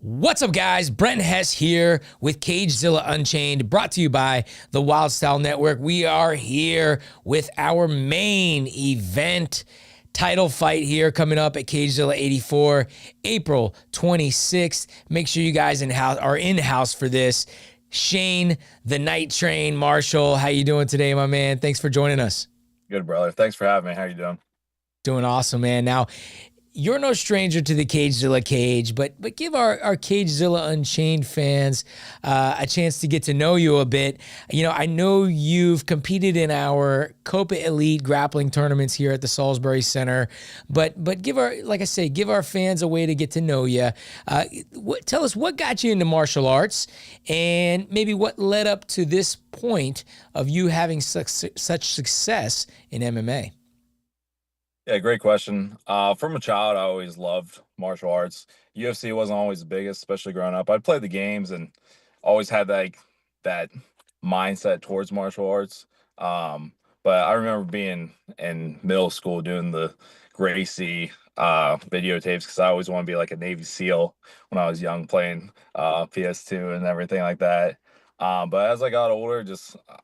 What's up, guys? Brent Hess here with Cagezilla Unchained, brought to you by the Wild Style Network. We are here with our main event title fight here coming up at Cagezilla 84, April 26th. Make sure you guys are in-house for this. Shane, the Night Train Marshall, how you doing today, my man? Thanks for joining us. Good, brother. Thanks for having me. How you doing? Doing awesome, man. Now, you're no stranger to the Cagezilla Cage, but give our Cagezilla Unchained fans a chance to get to know you a bit. You know, I know you've competed in our Copa Elite grappling tournaments here at the Salisbury Center, but give our fans a way to get to know you. Tell us what got you into martial arts, and maybe what led up to this point of you having such success in MMA. Yeah, great question. From a child, I always loved martial arts. UFC wasn't always the biggest, especially growing up. I played the games and always had that mindset towards martial arts. But I remember being in middle school doing the Gracie videotapes because I always wanted to be like a Navy SEAL when I was young, playing PS2 and everything like that. But as I got older,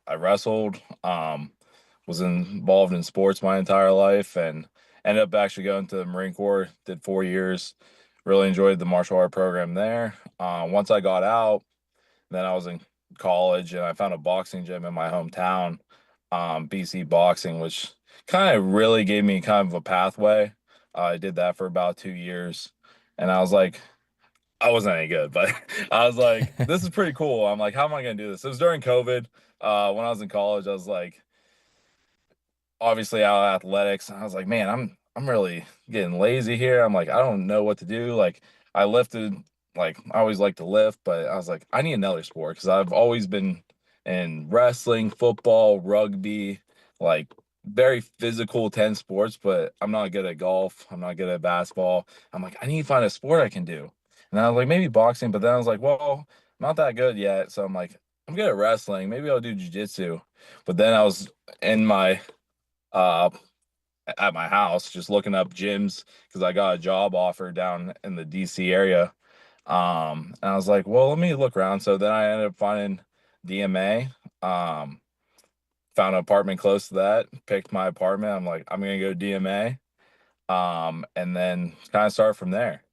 I wrestled. Was involved in sports my entire life and ended up actually going to the Marine Corps, did 4 years, really enjoyed the martial art program there. Once I got out, then I was in college and I found a boxing gym in my hometown, BC Boxing, which kind of really gave me kind of a pathway. I did that for about 2 years and I was like, I wasn't any good, but I was like, this is pretty cool. I'm like, how am I going to do this? It was during COVID. When I was in college, I was like, obviously out of athletics. I was like, man, I'm really getting lazy here. I'm like, I don't know what to do. Like I lifted, like I always like to lift, but I was like, I need another sport because I've always been in wrestling, football, rugby, like very physical, tense sports, but I'm not good at golf. I'm not good at basketball. I'm like, I need to find a sport I can do. And I was like, maybe boxing, but then I was like, well, I'm not that good yet. So I'm like, I'm good at wrestling. Maybe I'll do jujitsu. But then I was in my uh at my house just looking up gyms because I got a job offer down in the DC area. And I was like, well, let me look around. So then I ended up finding DMA. Found an apartment close to that, picked my apartment. I'm like, I'm gonna go DMA. And then kind of start from there.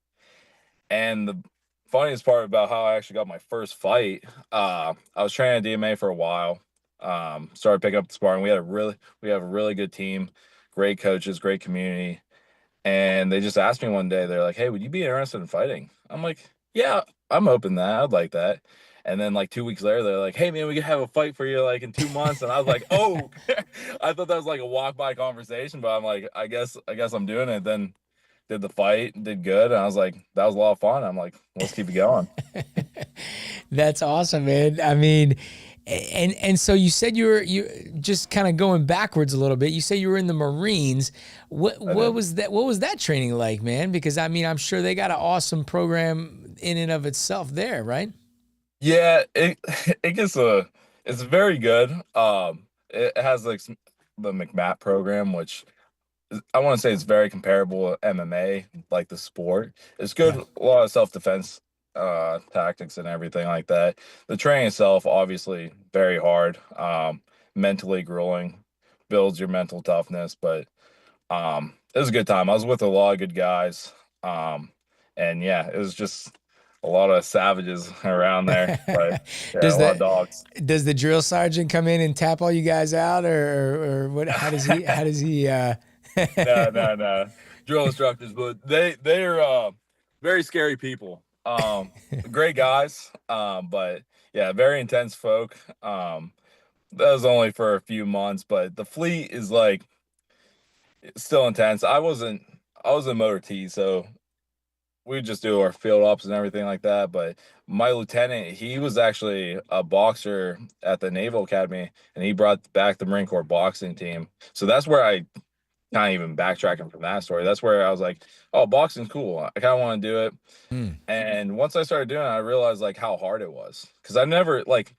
And the funniest part about how I actually got my first fight, I was training at DMA for a while. Started picking up the sparring. We have a really good team, great coaches, great community. And they just asked me one day, they're like, hey, would you be interested in fighting? I'm like, yeah, I'm open to that. I'd like that. And then like 2 weeks later, they're like, hey man, we could have a fight for you like in 2 months. And I was like, oh, I thought that was like a walk by conversation, but I'm like, I guess I'm doing it. Then did the fight, did good. And I was like, that was a lot of fun. I'm like, let's keep it going. That's awesome, man. I mean, and so you said you just kind of going backwards a little bit. You say you were in the Marines. What was that? What was that training like, man? Because I mean, I'm sure they got an awesome program in and of itself there, right? Yeah, it gets it's very good. It has like the McMat program, which I want to say it's very comparable to MMA, like the sport. It's good, Yeah. a lot of self-defense tactics and everything like that. The training itself, obviously, very hard, mentally grueling, builds your mental toughness, but it was a good time. I was with a lot of good guys. And yeah, it was just a lot of savages around there, but yeah, Does a lot of that dogs. does the drill sergeant come in and tap all you guys out, or what? How does he? No, no, no. Drill instructors, but they're very scary people. Great guys. But yeah, very intense folk. That was only for a few months, but the fleet is like still intense. I was in motor T, so we just do our field ops and everything like that. But my lieutenant, he was actually a boxer at the Naval Academy, and he brought back the Marine Corps boxing team. So that's where I not even backtracking from that story. That's where I was like, oh, boxing's cool. I kind of want to do it. Hmm. And once I started doing it, I realized like how hard it was. Cause I never like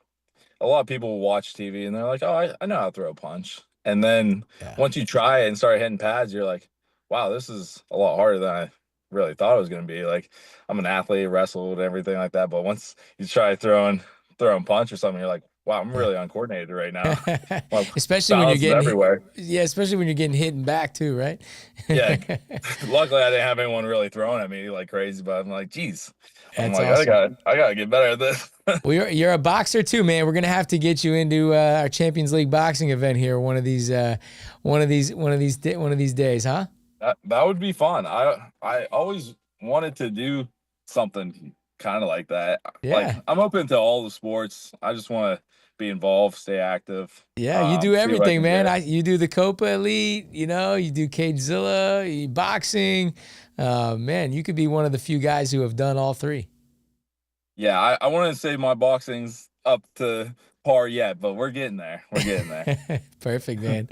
a lot of people watch TV and they're like, oh, I know how to throw a punch. And then Yeah. once you try it and start hitting pads, you're like, wow, this is a lot harder than I really thought it was going to be. Like, I'm an athlete, wrestled and everything like that, but once you try throwing punch or something, you're like, wow, I'm really uncoordinated right now. My Especially when you're balance is getting hit. everywhere. Yeah, especially when you're getting hit in back too, right? Yeah, luckily I didn't have anyone really throwing at me like crazy, but I'm like, geez, I'm That's like, awesome. I gotta get better at this. Well, you're a boxer too, man. We're gonna have to get you into our Champions League boxing event here one of these days, huh? That would be fun. I always wanted to do something kind of like that. Like, Yeah. I'm open to all the sports. I just want to be involved, stay active, Yeah, you do see what I everything, can man. get. You do the Copa Elite, you do Cagezilla, boxing. Man, you could be one of the few guys who have done all three. Yeah, I want to say my boxing's up to par yet, but we're getting there. We're getting there. Perfect, man.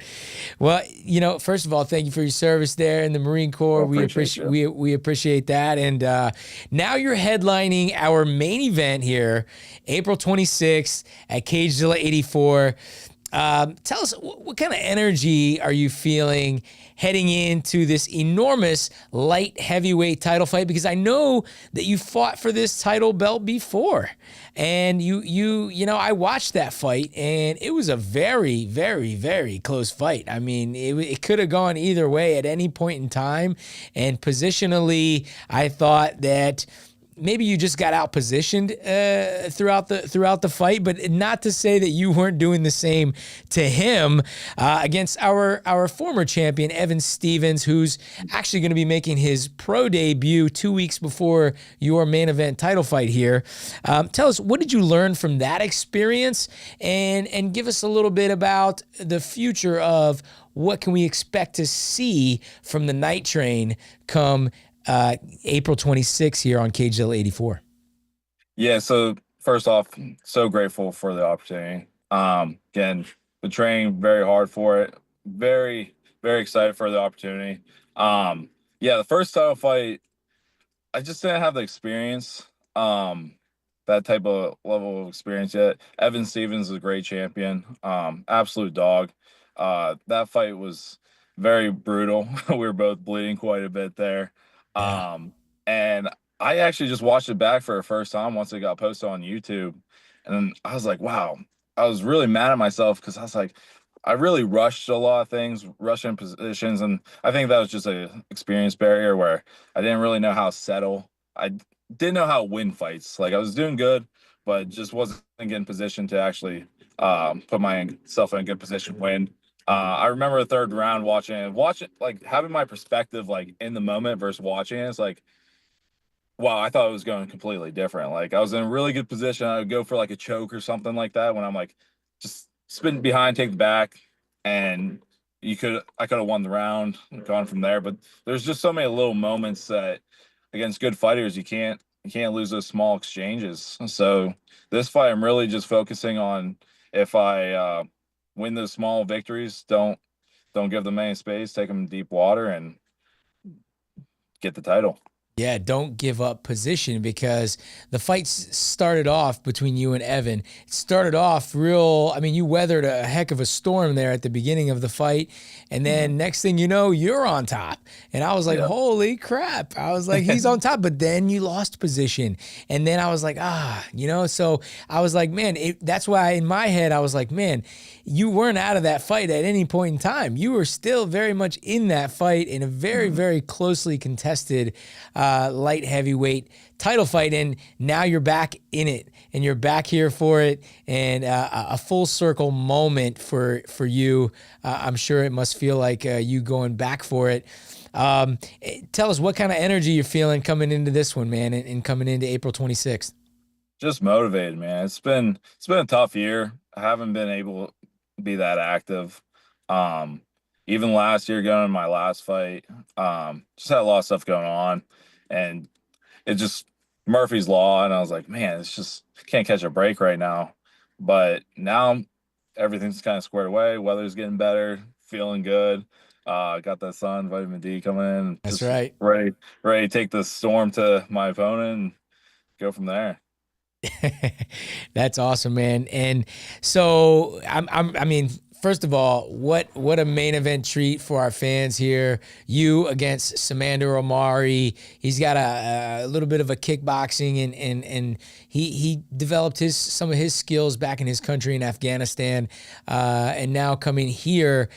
Well, first of all, thank you for your service there in the Marine Corps. Well, We appreciate appreciate you. we appreciate that. And now you're headlining our main event here, April 26th at Cagezilla 84. Tell us what kind of energy are you feeling heading into this enormous light heavyweight title fight? Because I know that you fought for this title belt before, and I watched that fight, and it was a very, very, very close fight. I mean, it could have gone either way at any point in time, and positionally, I thought that maybe you just got out positioned throughout the fight, but not to say that you weren't doing the same to him against our former champion Evan Stevens, who's actually going to be making his pro debut 2 weeks before your main event title fight here. Tell us, what did you learn from that experience, and give us a little bit about the future of what can we expect to see from the Night Train come April 26th here on Cagezilla 84. Yeah, so first off, so grateful for the opportunity. Again, been training very hard for it. Very, very excited for the opportunity. Yeah, the first title fight, I just didn't have the experience, that type of level of experience yet. Evan Stevens is a great champion, absolute dog. That fight was very brutal. We were both bleeding quite a bit there. Yeah. And I actually just watched it back for the first time once it got posted on YouTube. And then I was like, wow, I was really mad at myself because I was like, I really rushed a lot of things, rushing positions. And I think that was just a experience barrier where I didn't really know how to settle. I didn't know how to win fights. Like, I was doing good, but just wasn't getting positioned to actually put myself in a good position to win. I remember the third round watching, like having my perspective like in the moment versus watching it. It's like, wow, I thought it was going completely different. Like, I was in a really good position. I would go for like a choke or something like that when I'm like just spin behind, take the back, and I could have won the round and gone from there. But there's just so many little moments that against good fighters you can't lose those small exchanges. So this fight, I'm really just focusing on if I win those small victories, don't give them any space, take them deep water, and get the title. Yeah, don't give up position, because the fight started off between you and Evan. It started off real. I mean, you weathered a heck of a storm there at the beginning of the fight. And then next thing you know, you're on top. And I was like, Yeah. holy crap. I was like, he's on top. But then you lost position. And then I was like, so I was like, man, that's why in my head, I was like, man, you weren't out of that fight at any point in time. You were still very much in that fight in a very, very closely contested light heavyweight title fight, and now you're back in it, and you're back here for it, and a full circle moment for you. I'm sure it must feel like you going back for it. Tell us what kind of energy you're feeling coming into this one, man, and coming into April 26th. Just motivated, man. It's been a tough year. I haven't been able to be that active. Um, Even last year, going in my last fight, just had a lot of stuff going on, and it just Murphy's Law, and I was like, man, it's just can't catch a break right now. But now everything's kind of squared away. Weather's getting better, feeling good. Got that sun, vitamin D coming in. That's Just right. ready to take the storm to my opponent and go from there. That's awesome, man. And so I mean, first of all, what a main event treat for our fans here. You against Samander Omari. He's got a little bit of a kickboxing, and he developed some of his skills back in his country in Afghanistan, and now coming here.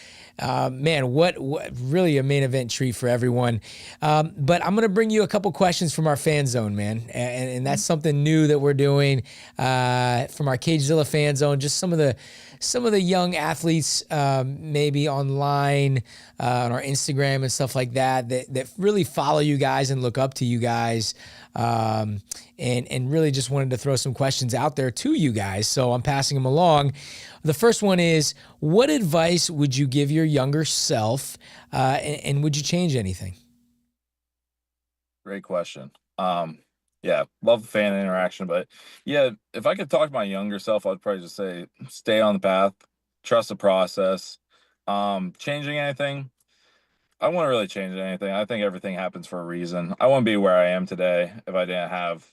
Man, what really a main event treat for everyone. But I'm gonna bring you a couple questions from our fan zone, man, and that's something new that we're doing from our Cagezilla fan zone. Just some of the young athletes, maybe online on our Instagram and stuff like that really follow you guys and look up to you guys. And really just wanted to throw some questions out there to you guys. So I'm passing them along. The first one is, what advice would you give your younger self, and would you change anything? Great question. Yeah, love the fan interaction, but yeah, if I could talk to my younger self, I'd probably just say stay on the path, trust the process. Changing anything, I wouldn't really change anything. I think everything happens for a reason. I wouldn't be where I am today if I didn't have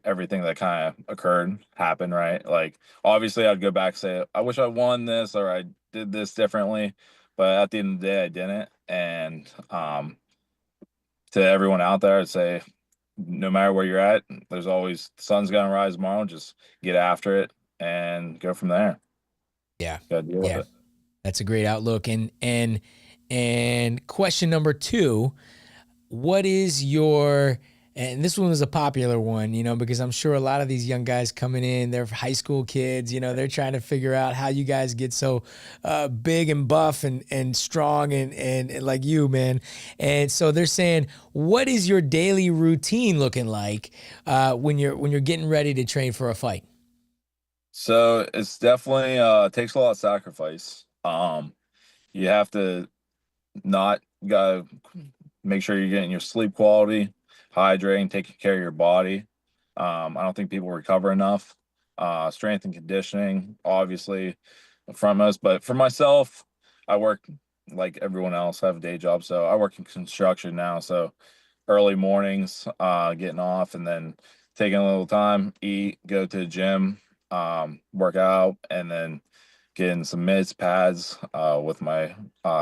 everything that kind of occurred happen, right? Like, obviously I'd go back and say I wish I won this or I did this differently, but at the end of the day I didn't. And to everyone out there, I'd say no matter where you're at, there's always the sun's gonna rise tomorrow. Just get after it and go from there. Yeah. Gotta deal with Yeah. it. That's a great outlook. And question number two, what is your, and this one was a popular one, because I'm sure a lot of these young guys coming in, they're high school kids, they're trying to figure out how you guys get so big and buff and strong and like you, man. And so they're saying, what is your daily routine looking like when you're getting ready to train for a fight? So it's definitely takes a lot of sacrifice. You have to not gotta make sure you're getting your sleep quality, hydrating, taking care of your body. I don't think people recover enough. Strength and conditioning, obviously, from us. But for myself, I work like everyone else. I have a day job, so I work in construction now. So early mornings, getting off, and then taking a little time, eat, go to the gym, work out, and then getting some mitts, pads with my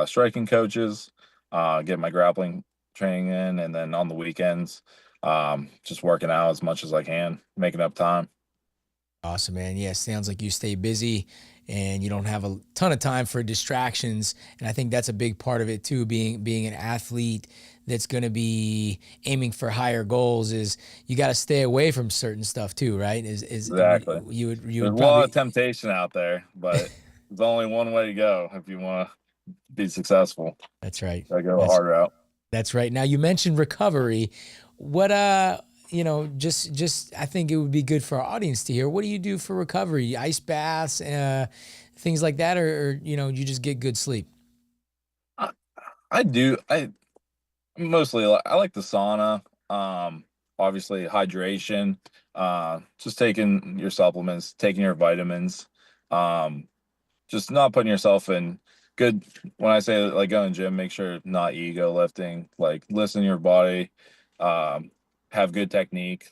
striking coaches, get my grappling training in, and then on the weekends, just working out as much as I can, making up time. Awesome, man. Yeah, sounds like you stay busy and you don't have a ton of time for distractions. And I think that's a big part of it too, being an athlete that's going to be aiming for higher goals, is you got to stay away from certain stuff too, right? Exactly. You There's would a lot probably of temptation out there, but there's only one way to go if you want to be successful. That's right. Gotta go the hard route. That's right. Now you mentioned recovery. What just I think it would be good for our audience to hear. What do you do for recovery? Ice baths, things like that, or you just get good sleep? I, I do. I mostly I like the sauna. Obviously hydration. Just taking your supplements, taking your vitamins. Just not putting yourself in good. When I say like go in gym, make sure not ego lifting. Like listen to your body. Have good technique.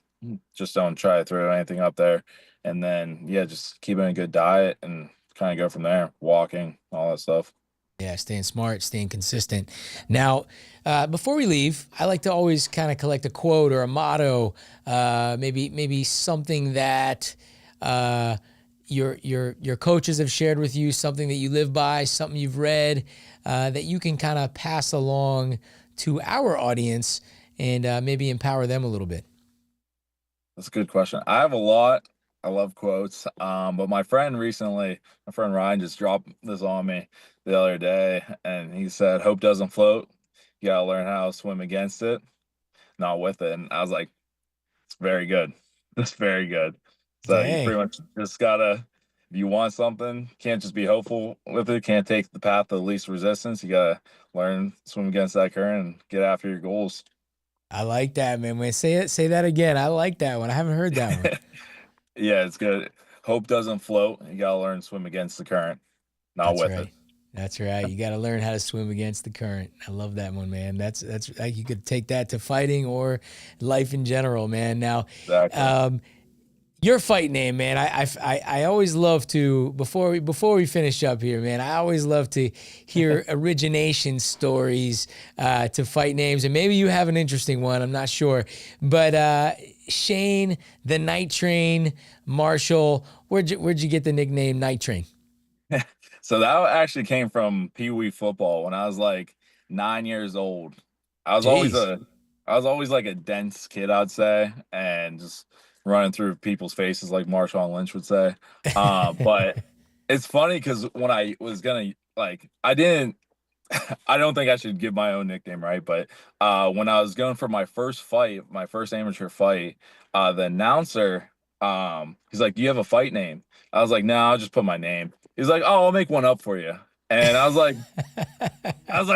Just don't try to throw anything up there. And then yeah, just keeping a good diet and kind of go from there. Walking, all that stuff. Yeah, staying smart, staying consistent. Now, before we leave, I like to always kind of collect a quote or a motto, maybe something that your coaches have shared with you, something that you live by, something you've read that you can kind of pass along to our audience and maybe empower them a little bit. That's a good question. I have a lot. I love quotes. But my friend Ryan just dropped this on me the other day, and he said, "Hope doesn't float. You gotta learn how to swim against it, not with it." And I was like, "It's very good. That's very good." So you Dang. pretty much just gotta, if you want something, can't just be hopeful with it. Can't take the path of least resistance. You gotta learn swim against that current and get after your goals. I like that, man. Say that again. I like that one. I haven't heard that one. Yeah, it's good. Hope doesn't float. You gotta learn to swim against the current, not That's with it. right. That's right. You got to learn how to swim against the current. I love that one, man. That's you could take that to fighting or life in general, man. Now, Exactly. um, Your fight name, man. I always love to, before we finish up here, man, I always love to hear origination stories to fight names, and maybe you have an interesting one. I'm not sure, but Shane, the Night Train Marshall. Where'd you get the nickname Night Train? So that actually came from Pee Wee football when I was like 9 years old. I was always Jeez. like a dense kid, I'd say, and just running through people's faces like Marshawn Lynch would say. But it's funny because when I was gonna like, I don't think I should give my own nickname, right? But when I was going for my first fight, my first amateur fight, the announcer, he's like, "Do you have a fight name?" I was like, "No, I'll just put my name." He's like, "Oh, I'll make one up for you." And I was like,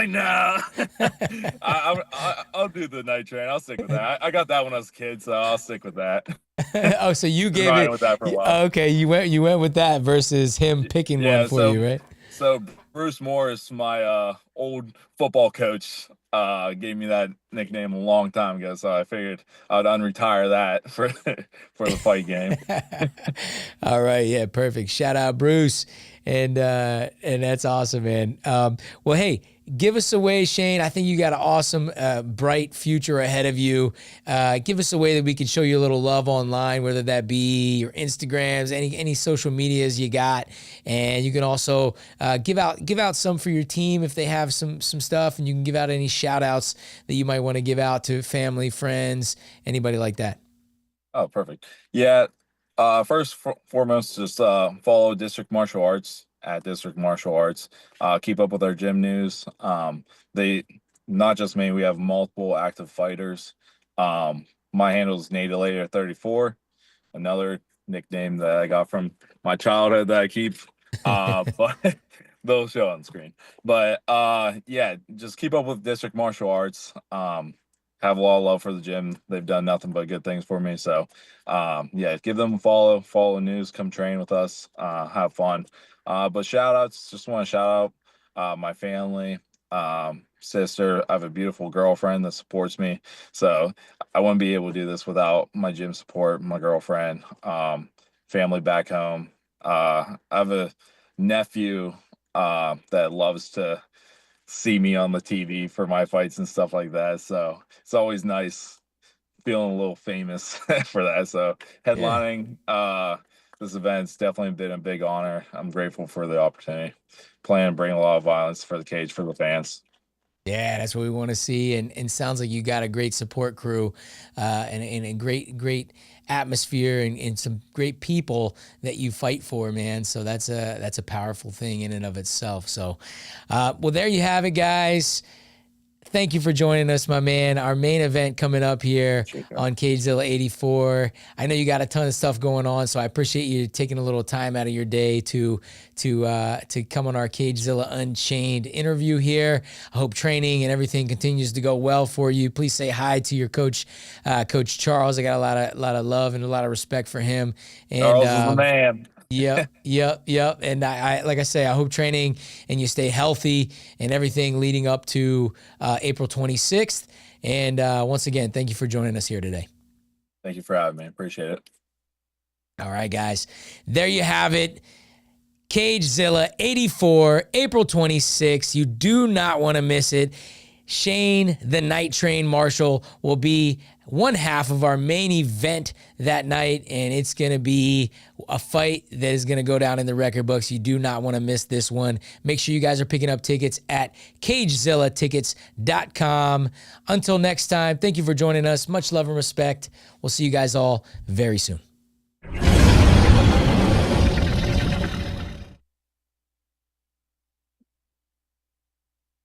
"No, I'll do the Night Train. I'll stick with that. I got that when I was a kid, so I'll stick with that." Oh, so you Been gave riding it. with that for a while. Okay, you went with that versus him picking one Yeah, for you, right? so Bruce Morris, my old football coach, gave me that nickname a long time ago. So I figured I'd unretire that for for the fight game. All right, yeah, perfect. Shout out Bruce, and that's awesome, man. Well, hey, give us a way, Shane. I think you got an awesome, bright future ahead of you. Give us a way that we can show you a little love online, whether that be your Instagrams, any social medias you got, and you can also give out some for your team if they have some stuff, and you can give out any shout outs that you might want to give out to family, friends, anybody like that. Oh, perfect. Yeah. Foremost, just follow District Martial Arts at District Martial Arts. Keep up with our gym news. They Not just me, we have multiple active fighters. My handle is Nadelator34, another nickname that I got from my childhood that I keep. But they'll show on screen. But yeah, just keep up with District Martial Arts. Have a lot of love for the gym. They've done nothing but good things for me. So yeah, give them a follow the news, come train with us, have fun. But shout outs, just want to shout out my family, sister. I have a beautiful girlfriend that supports me. So I wouldn't be able to do this without my gym support, my girlfriend, family back home. I have a nephew that loves to see me on the TV for my fights and stuff like that. So it's always nice feeling a little famous for that. So Yeah. headlining this event's definitely been a big honor. I'm grateful for the opportunity. Plan to bring a lot of violence for the cage for the fans. Yeah, that's what we want to see, and sounds like you got a great support crew, and a great atmosphere, and some great people that you fight for, man. So that's a powerful thing in and of itself. So, well, there you have it, guys. Thank you for joining us, my man. Our main event coming up here on Cagezilla 84. I know you got a ton of stuff going on, so I appreciate you taking a little time out of your day to come on our Cagezilla Unchained interview here. I hope training and everything continues to go well for you. Please say hi to your coach, Coach Charles. I got a lot of love and a lot of respect for him. And Charles is the man. Yep. And I like I say, I hope training and you stay healthy and everything leading up to April 26th. And once again, thank you for joining us here today. Thank you for having me. Appreciate it. All right, guys. There you have it. Cagezilla 84, April 26th. You do not want to miss it. Shane, the Night Train Marshall, will be one half of our main event that night, and it's going to be a fight that is going to go down in the record books. You do not want to miss this one. Make sure you guys are picking up tickets at CagezillaTickets.com. Until next time, thank you for joining us. Much love and respect. We'll see you guys all very soon.